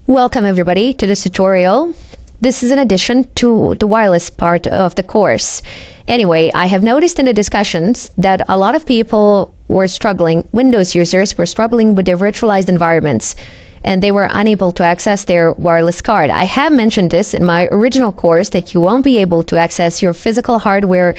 Welcome everybody to this tutorial. This is an addition to the wireless part of the course. Anyway, I have noticed in the discussions that a lot of people were struggling, Windows users were struggling with their virtualized environments, and they were unable to access their wireless card. I have mentioned this in my original course that you won't be able to access your physical hardware,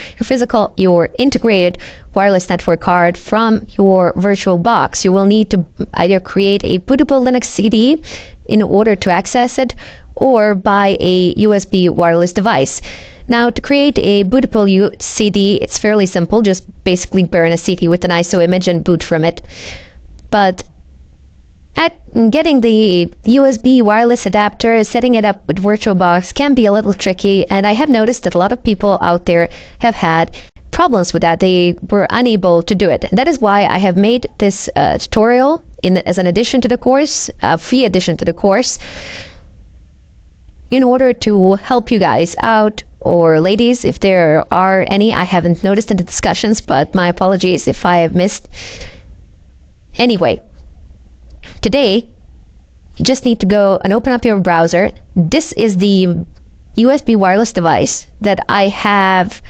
your integrated wireless network card from your VirtualBox. You will need to either create a bootable Linux CD in order to access it, or buy a USB wireless device. Now, to create a bootable CD, it's fairly simple. Just basically burn a CD with an ISO image and boot from it. But getting the USB wireless adapter, setting it up with VirtualBox can be a little tricky, and I have noticed that a lot of people out there have had problems with that. They were unable to do it. And that is why I have made this tutorial as an addition to the course, a free addition to the course, in order to help you guys out, or ladies, if there are any. I haven't noticed in the discussions, but my apologies if I have missed. Anyway, today, you just need to go and open up your browser. This is the USB wireless device that I have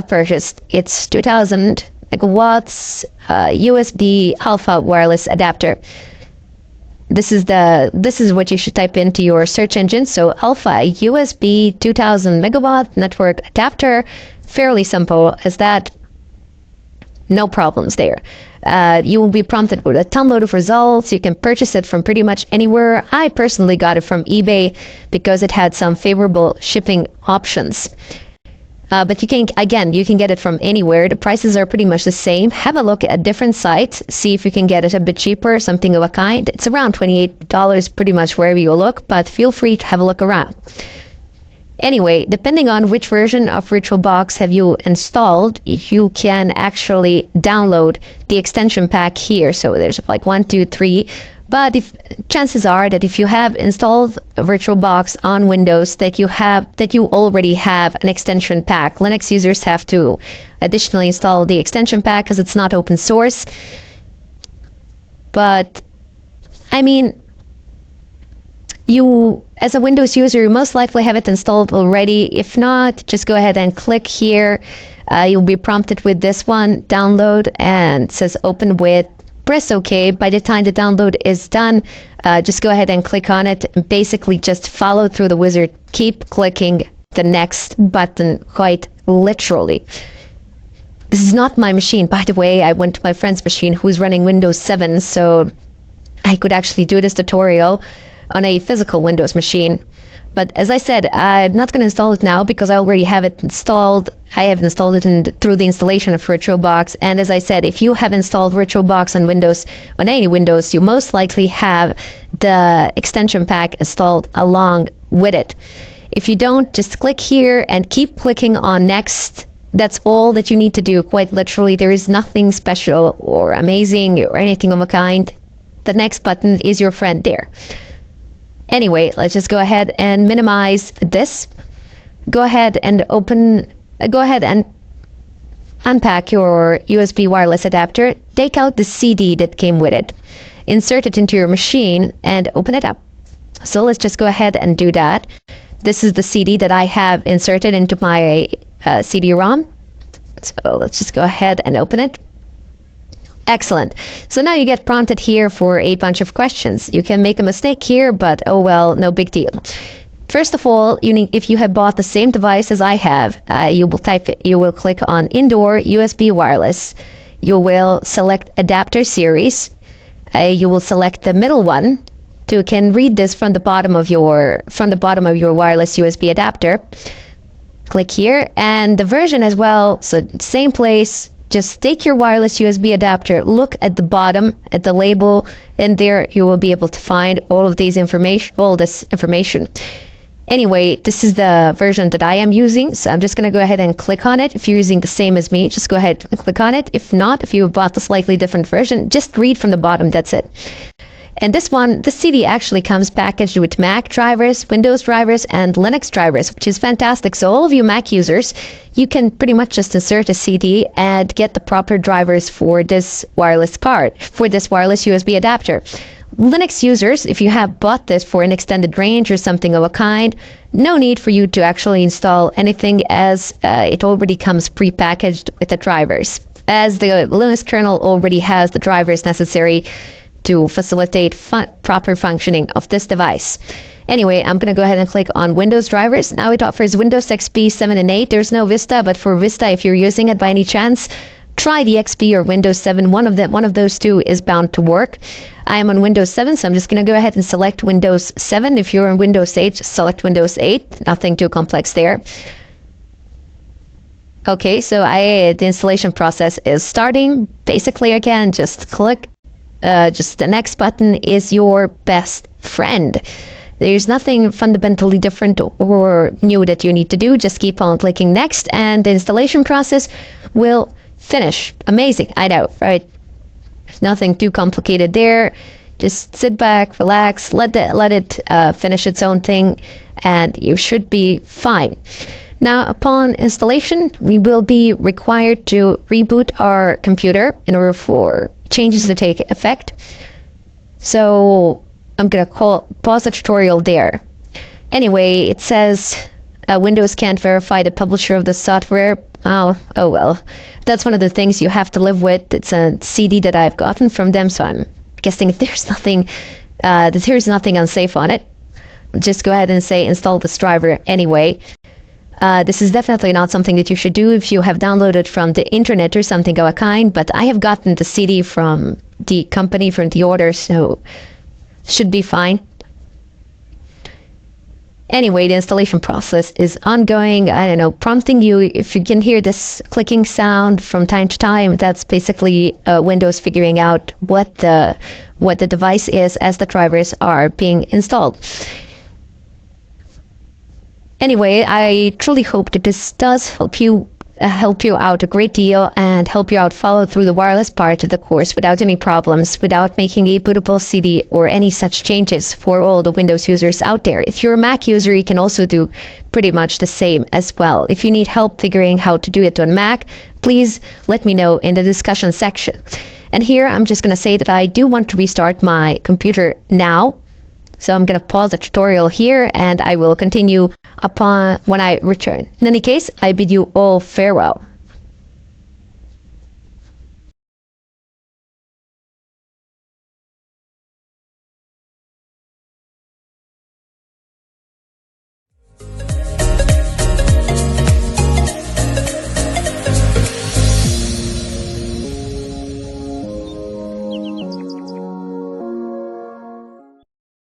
purchased. It's 2000 megawatts USB alpha wireless adapter. This is what you should type into your search engine. So alpha USB 2000 megawatt network adapter. Fairly simple as that. No problems there. You will be prompted with a ton of results. You can purchase it from pretty much anywhere. I personally got it from eBay because it had some favorable shipping options. But you can get it from anywhere. The prices are pretty much the same. Have a look at different sites. See if you can get it a bit cheaper, something of a kind. It's around $28 pretty much wherever you look, but feel free to have a look around. Anyway, depending on which version of VirtualBox have you installed, you can actually download the extension pack here. So there's like 1, 2, 3. But chances are that if you have installed VirtualBox on Windows, that you already have an extension pack. Linux users have to additionally install the extension pack because it's not open source. But I mean, you as a Windows user, you most likely have it installed already. If not, just go ahead and click here. You'll be prompted with this one, download, and it says open with. Press OK. By the time the download is done, just go ahead and click on it. And basically, just follow through the wizard. Keep clicking the next button, quite literally. This is not my machine. By the way, I went to my friend's machine who's running Windows 7, so I could actually do this tutorial on a physical Windows machine. But as I said, I'm not going to install it now because I already have it installed. I have installed it through the installation of VirtualBox. And as I said, if you have installed VirtualBox on Windows, on any Windows, you most likely have the extension pack installed along with it. If you don't, just click here and keep clicking on next. That's all that you need to do. Quite literally, there is nothing special or amazing or anything of a kind. The next button is your friend there. Anyway, let's just go ahead and minimize this. Go ahead and unpack your USB wireless adapter. Take out the CD that came with it. Insert it into your machine and open it up. So let's just go ahead and do that. This is the CD that I have inserted into my CD-ROM. So let's just go ahead and open it. Excellent. So now you get prompted here for a bunch of questions. You can make a mistake here, but oh well, no big deal. First of all, if you have bought the same device as I have, you will click on Indoor USB Wireless. You will select Adapter Series. You will select the middle one. You can read this from the bottom of your wireless USB adapter. Click here, and the version as well. So same place. Just take your wireless USB adapter, look at the bottom, at the label, and there you will be able to find all this information. Anyway, this is the version that I am using, so I'm just going to go ahead and click on it. If you're using the same as me, just go ahead and click on it. If not, if you bought a slightly different version, just read from the bottom, that's it. And this CD actually comes packaged with Mac drivers, Windows drivers, and Linux drivers, which is fantastic. So all of you Mac users, you can pretty much just insert a CD and get the proper drivers for this wireless card, for this wireless USB adapter. Linux users, if you have bought this for an extended range or something of a kind, no need for you to actually install anything, as it already comes pre-packaged with the drivers, as the Linux kernel already has the drivers necessary to facilitate proper functioning of this device. Anyway, I'm going to go ahead and click on Windows drivers. Now it offers Windows XP 7 and 8. There's no Vista, but for Vista, if you're using it by any chance, try the XP or Windows 7. One of those two is bound to work. I am on Windows 7, so I'm just going to go ahead and select Windows 7. If you're on Windows 8, select Windows 8. Nothing too complex there. Okay, so the installation process is starting. Basically, again, just click. Just the next button is your best friend. There's nothing fundamentally different or new that you need to do. Just keep on clicking next, and the installation process will finish. Amazing, I know, right? Nothing too complicated there. Just sit back, relax, let it finish its own thing, and you should be fine. Now, upon installation, we will be required to reboot our computer in order for changes to take effect. So I'm going to pause the tutorial there. Anyway, it says Windows can't verify the publisher of the software. Oh well. That's one of the things you have to live with. It's a CD that I've gotten from them, so I'm guessing there's nothing unsafe on it. Just go ahead and say install this driver anyway. This is definitely not something that you should do if you have downloaded from the internet or something of a kind, but I have gotten the CD from the company, from the order, so should be fine. Anyway, the installation process is ongoing. I don't know, prompting you. If you can hear this clicking sound from time to time, that's basically Windows figuring out what the device is as the drivers are being installed. Anyway, I truly hope that this does help you out a great deal and help you out follow through the wireless part of the course without any problems, without making a bootable CD or any such changes for all the Windows users out there. If you're a Mac user, you can also do pretty much the same as well. If you need help figuring how to do it on Mac, please let me know in the discussion section. And here I'm just going to say that I do want to restart my computer now. So I'm going to pause the tutorial here, and I will continue when I return. In any case, I bid you all farewell.